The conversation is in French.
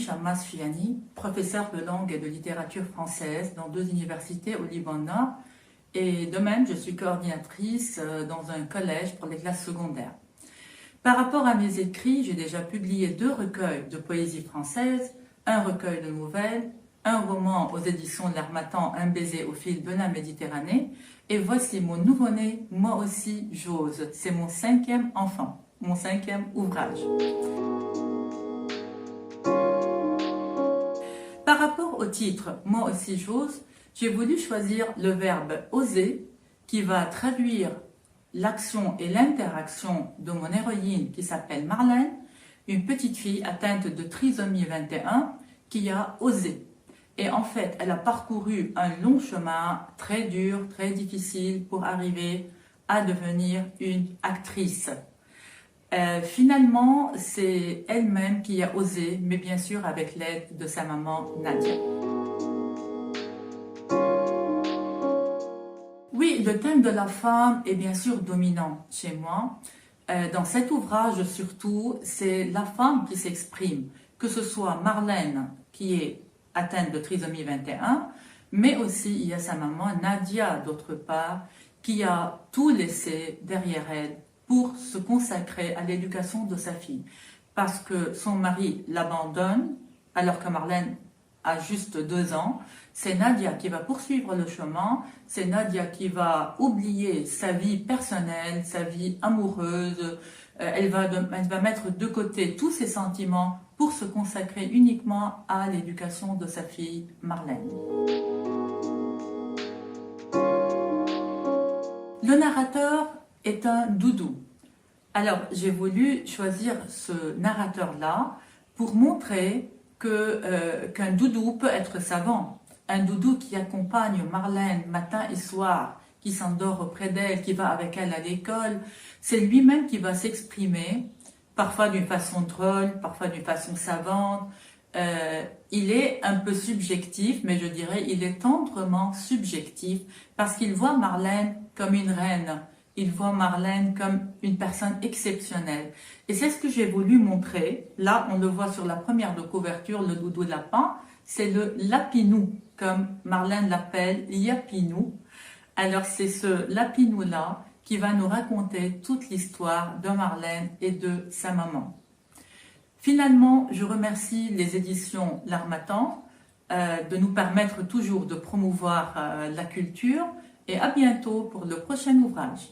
Shammas Fiani, professeure de langue et de littérature française dans 2 universités au Liban Nord. Et de même, je suis coordinatrice dans un collège pour les classes secondaires. Par rapport à mes écrits, j'ai déjà publié 2 recueils de poésie française, un recueil de nouvelles, un roman aux éditions de l'Harmattan, Un baiser au fil de la Méditerranée. Et voici mon nouveau-né, Moi aussi j'ose. C'est mon 5e enfant, mon 5e ouvrage. Par rapport au titre « Moi aussi j'ose », j'ai voulu choisir le verbe « oser » qui va traduire l'action et l'interaction de mon héroïne qui s'appelle Marlène, une petite fille atteinte de trisomie 21 qui a osé. Et en fait, elle a parcouru un long chemin très dur, très difficile pour arriver à devenir une actrice. Finalement, c'est elle-même qui a osé, mais bien sûr avec l'aide de sa maman Nadia. Oui, le thème de la femme est bien sûr dominant chez moi. Dans cet ouvrage, surtout, c'est la femme qui s'exprime, que ce soit Marlène, qui est atteinte de trisomie 21, mais aussi il y a sa maman Nadia, d'autre part, qui a tout laissé derrière elle pour se consacrer à l'éducation de sa fille. Parce que son mari l'abandonne, alors que Marlène a juste 2 ans. C'est Nadia qui va poursuivre le chemin, c'est Nadia qui va oublier sa vie personnelle, sa vie amoureuse, elle va mettre de côté tous ses sentiments pour se consacrer uniquement à l'éducation de sa fille Marlène. Le narrateur est un doudou. Alors j'ai voulu choisir ce narrateur-là pour montrer qu'un doudou peut être savant. Un doudou qui accompagne Marlène matin et soir, qui s'endort auprès d'elle, qui va avec elle à l'école, c'est lui-même qui va s'exprimer, parfois d'une façon drôle, parfois d'une façon savante. Il est un peu subjectif, mais je dirais il est tendrement subjectif, parce qu'il voit Marlène comme une reine, il voit Marlène comme une personne exceptionnelle. Et c'est ce que j'ai voulu montrer. Là, on le voit sur la première de couverture, le doudou de lapin. C'est le lapinou, comme Marlène l'appelle, Yapinou. Alors, c'est ce lapinou-là qui va nous raconter toute l'histoire de Marlène et de sa maman. Finalement, je remercie les éditions L'Harmattan de nous permettre toujours de promouvoir la culture. Et à bientôt pour le prochain ouvrage.